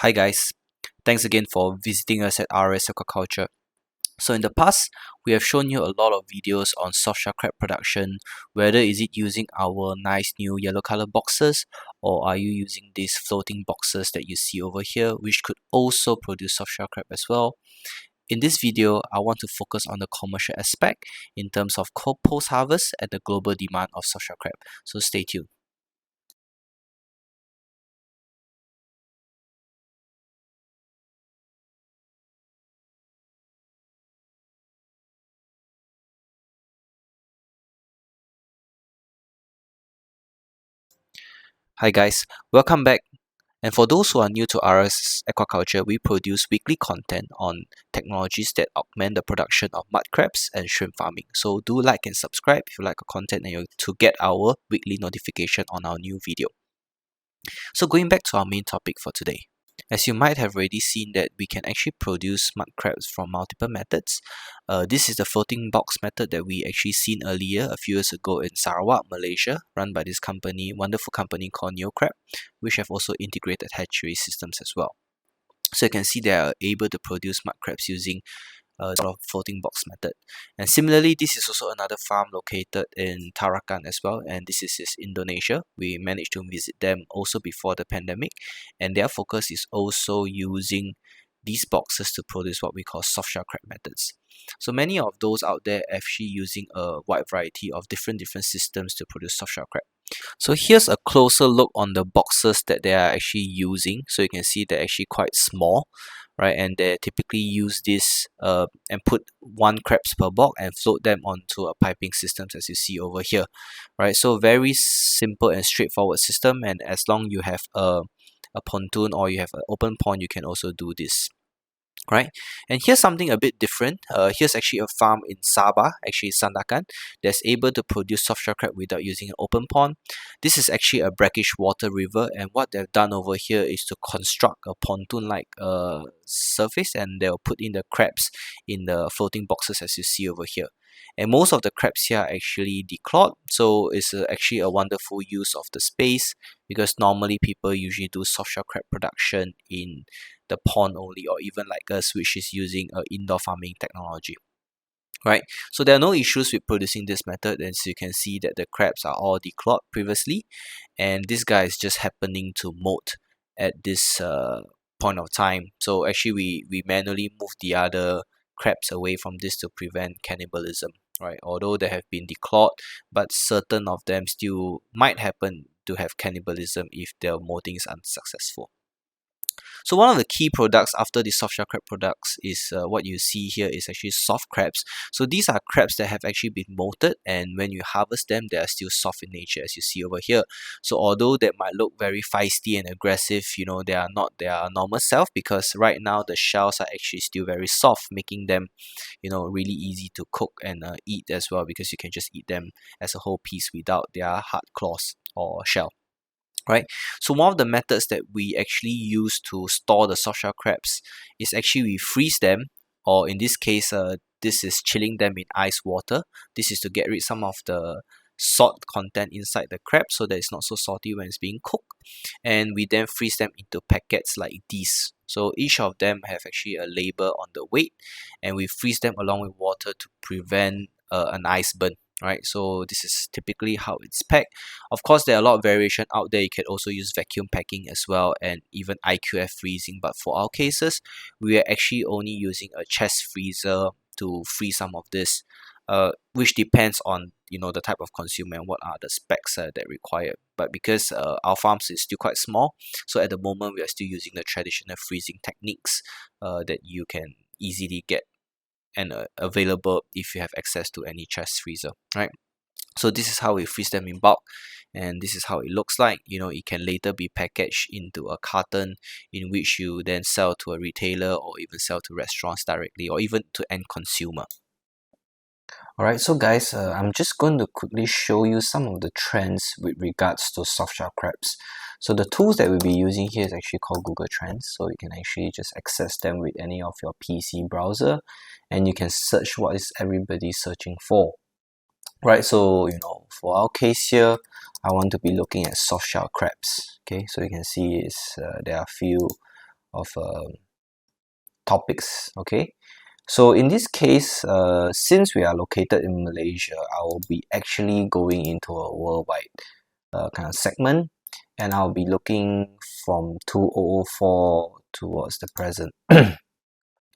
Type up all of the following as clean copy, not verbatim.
Hi guys, thanks again for visiting us at RS Aquaculture. So in the past, we have shown you a lot of videos on softshell crab production, whether is it using our nice new yellow color boxes or are you using these floating boxes that you see over here, which could also produce softshell crab as well. In this video, I want to focus on the commercial aspect in terms of post-harvest and the global demand of softshell crab. So stay tuned. Hi guys, welcome back. And for those who are new to RS Aquaculture, we produce weekly content on technologies that augment the production of mud crabs and shrimp farming. So do like and subscribe if you like our content and to get our weekly notification on our new video. So going back to our main topic for today. As you might have already seen that we can actually produce mud crabs from multiple methods. This is the floating box method that we actually seen earlier a few years ago in Sarawak, Malaysia, run by this company, wonderful company called NeoCrab, which have also integrated hatchery systems as well. So you can see they are able to produce mud crabs using sort of floating box method. And similarly, this is also another farm located in Tarakan as well, and this is Indonesia. We managed to visit them also before the pandemic, and their focus is also using these boxes to produce what we call softshell crab methods. So many of those out there actually using a wide variety of different systems to produce softshell crab. So here's a closer look on the boxes that they are actually using. So you can see they're actually quite small, right? And they typically use this and put one crabs per box and float them onto a piping system as you see over here, right? So very simple and straightforward system. And as long you have a pontoon or you have an open pond, you can also do this. Right, and here's something a bit different. Here's actually a farm in Sabah, actually Sandakan, that's able to produce softshell crab without using an open pond. This is actually a brackish water river, and what they've done over here is to construct a pontoon-like surface, and they'll put in the crabs in the floating boxes as you see over here. And most of the crabs here are actually declawed, so it's actually a wonderful use of the space because normally people usually do softshell crab production in the pond only, or even like us, which is using indoor farming technology. Right, so there are no issues with producing this method, and so you can see that the crabs are all declawed previously, and this guy is just happening to molt at this point of time. So actually we manually move the other crabs away from this to prevent cannibalism, right? Although they have been declawed, but certain of them still might happen to have cannibalism if their molting is unsuccessful. So one of the key products after the softshell crab products is what you see here is actually soft crabs. So these are crabs that have actually been molted, and when you harvest them, they are still soft in nature, as you see over here. So although they might look very feisty and aggressive, they are not their normal self, because right now the shells are actually still very soft, making them really easy to cook and eat as well, because you can just eat them as a whole piece without their hard claws or shell. Right, so one of the methods that we actually use to store the softshell crabs is actually we freeze them, or in this case, this is chilling them in ice water. This is to get rid some of the salt content inside the crab so that it's not so salty when it's being cooked. And we then freeze them into packets like these. So each of them have actually a label on the weight, and we freeze them along with water to prevent an ice burn. Right, so this is typically how it's packed. Of course, there are a lot of variation out there. You can also use vacuum packing as well, and even IQF freezing. But for our cases, we are actually only using a chest freezer to freeze some of this, which depends on the type of consumer and what are the specs that required. But because our farms is still quite small, so at the moment we are still using the traditional freezing techniques that you can easily get and available if you have access to any chest freezer, right? So this is how we freeze them in bulk, and this is how it looks like. It can later be packaged into a carton in which you then sell to a retailer or even sell to restaurants directly or even to end consumer. Alright, so guys, I'm just going to quickly show you some of the trends with regards to softshell crabs. So the tools that we'll be using here is actually called Google Trends. So you can actually just access them with any of your PC browser, and you can search what is everybody searching for. Right, so for our case here, I want to be looking at softshell crabs. Okay, so you can see there are a few topics. Okay, so in this case, since we are located in Malaysia, I will be actually going into a worldwide kind of segment, and I'll be looking from 2004 towards the present.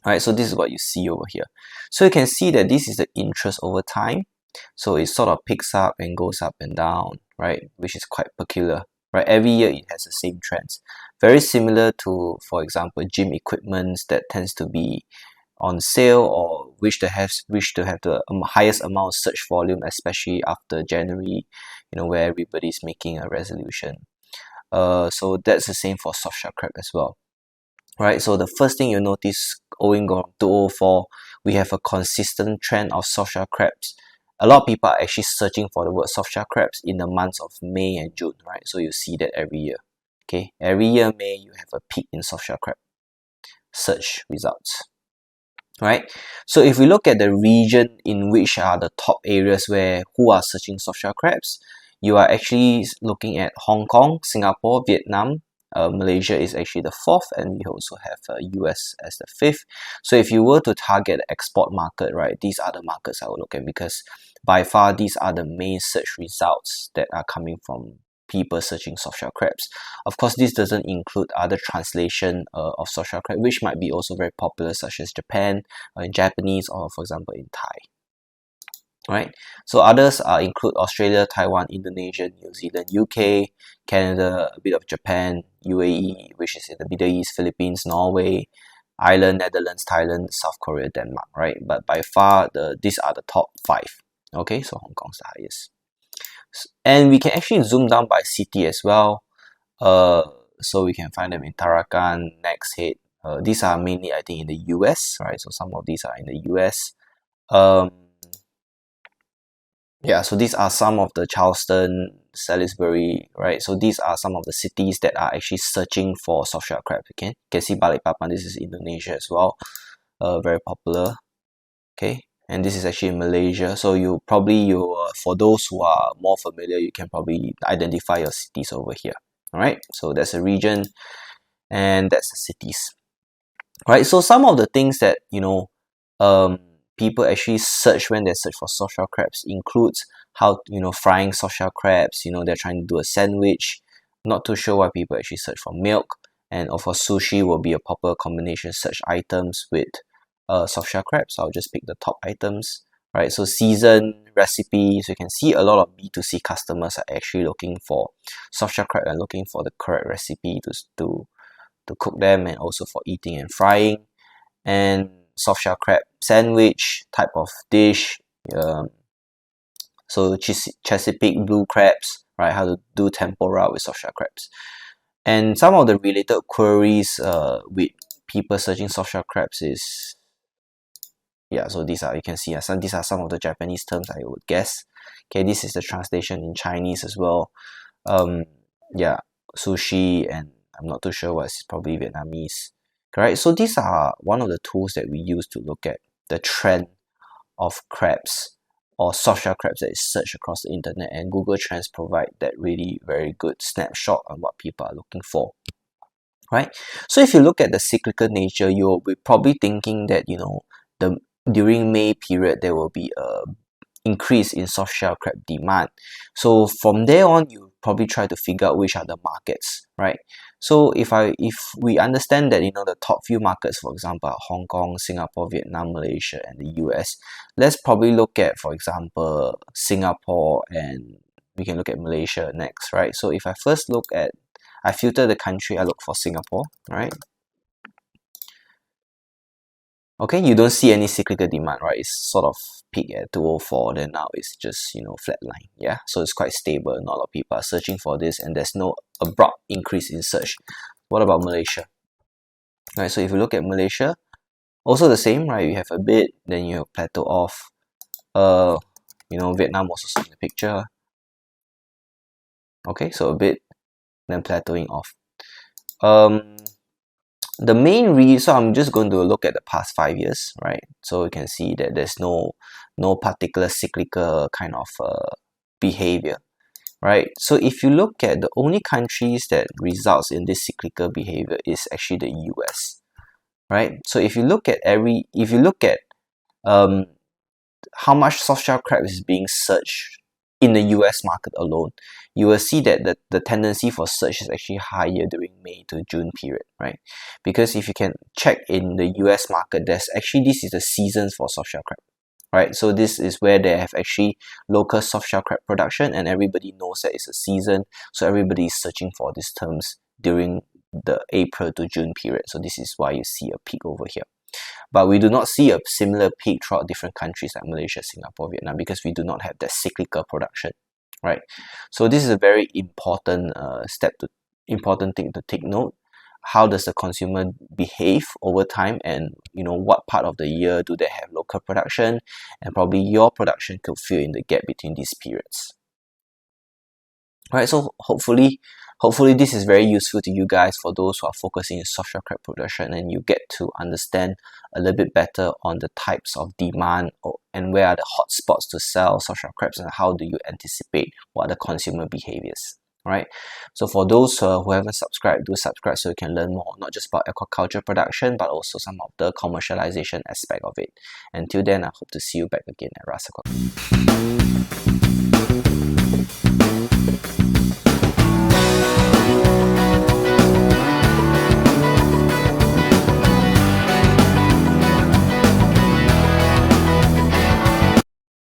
Alright, so this is what you see over here. So you can see that this is the interest over time. So it sort of picks up and goes up and down, right? Which is quite peculiar, right? Every year it has the same trends. Very similar to, for example, gym equipments that tends to be on sale or wish to have the highest amount of search volume, especially after January, where everybody's making a resolution. So that's the same for soft shell crab as well. Right, so the first thing you notice owing on 2004, we have a consistent trend of soft shell crabs. A lot of people are actually searching for the word soft shell crabs in the months of May and June, right? So you see that every year. Okay, every year May you have a peak in soft shell crab search results. Right, so if we look at the region in which are the top areas where who are searching soft shell crabs, you are actually looking at Hong Kong, Singapore, Vietnam. Malaysia is actually the fourth, and we also have US as the fifth. So if you were to target the export market, right, these are the markets I would look at, because by far these are the main search results that are coming from people searching soft shell crabs. Of course, this doesn't include other translation of soft shell crab, which might be also very popular, such as Japan, in Japanese, or for example in Thai. Right, so others include Australia, Taiwan, Indonesia, New Zealand, UK, Canada, a bit of Japan, UAE, which is in the Middle East, Philippines, Norway, Ireland, Netherlands, Thailand, South Korea, Denmark, right? But by far, these are the top 5. Okay, so Hong Kong's the highest. And we can actually zoom down by city as well. So we can find them in Tarakan, Next Head. These are mainly, I think, in the US, right? So some of these are in the US. Yeah, so these are some of the Charleston, Salisbury, right? So these are some of the cities that are actually searching for soft shell crab. Okay, you can see Balikpapan. This is Indonesia as well, very popular. Okay, and this is actually in Malaysia. So for those who are more familiar, you can probably identify your cities over here. All right, so that's a region, and that's the cities. All right, so some of the things that people actually search when they search for soft shell crabs includes how frying soft shell crabs. They're trying to do a sandwich. Not too sure why people actually search for milk. And of course, sushi will be a popular combination search items with soft shell crabs. So I'll just pick the top items. Right, so season recipes. You can see a lot of B2C customers are actually looking for soft shell crab and looking for the correct recipe to cook them, and also for eating and frying. And soft shell crab sandwich type of dish. So Chesapeake blue crabs, right? How to do tempura with soft shell crabs. And some of the related queries with people searching soft shell crabs is, yeah, so these are, you can see, these are some of the Japanese terms I would guess. Okay, this is the translation in Chinese as well. Yeah, sushi, and I'm not too sure what's probably Vietnamese. Correct. So these are one of the tools that we use to look at the trend of crabs or soft shell crabs that is searched across the internet, and Google Trends provide that really very good snapshot on what people are looking for. Right. So if you look at the cyclical nature, you'll be probably thinking that during May period there will be a increase in soft shell crab demand. So from there on, you probably try to figure out which are the markets, right? So if we understand that the top few markets, for example, are Hong Kong, Singapore, Vietnam, Malaysia, and the US, let's probably look at, for example, Singapore, and we can look at Malaysia next, right? So if I first I filter the country, I look for Singapore, right? Okay, you don't see any cyclical demand, right? It's sort of peak at 204, then now it's just flatline. Yeah, so it's quite stable. Not a lot of people are searching for this, and there's no abrupt increase in search. What about Malaysia? Right, so if you look at Malaysia, also the same, right? You have a bit, then you plateau off. Vietnam was also in the picture. Okay, so a bit, then plateauing off. The main reason, so I'm just going to look at the past 5 years, right? So you can see that there's no particular cyclical kind of behavior. right? So if you look at the only countries that results in this cyclical behavior is actually the US, right? So if you look at um, how much soft-shell crab is being searched in the US market alone, you will see that the tendency for search is actually higher during May to June period, right? Because if you can check in the US market, this is the season for soft-shell crab, right? So this is where they have actually local soft-shell crab production, and everybody knows that it's a season, so everybody is searching for these terms during the April to June period. So this is why you see a peak over here. But we do not see a similar peak throughout different countries like Malaysia, Singapore, Vietnam, because we do not have that cyclical production, right? So this is a very important important thing to take note. How does the consumer behave over time, and what part of the year do they have local production, and probably your production could fill in the gap between these periods. Alright, so hopefully this is very useful to you guys, for those who are focusing in soft-shell crab production, and you get to understand a little bit better on the types of demand and where are the hot spots to sell soft-shell crabs, and how do you anticipate what are the consumer behaviors. Alright, so for those who haven't subscribed, do subscribe so you can learn more, not just about aquaculture production, but also some of the commercialization aspect of it. Until then, I hope to see you back again at Rasa Aquaculture.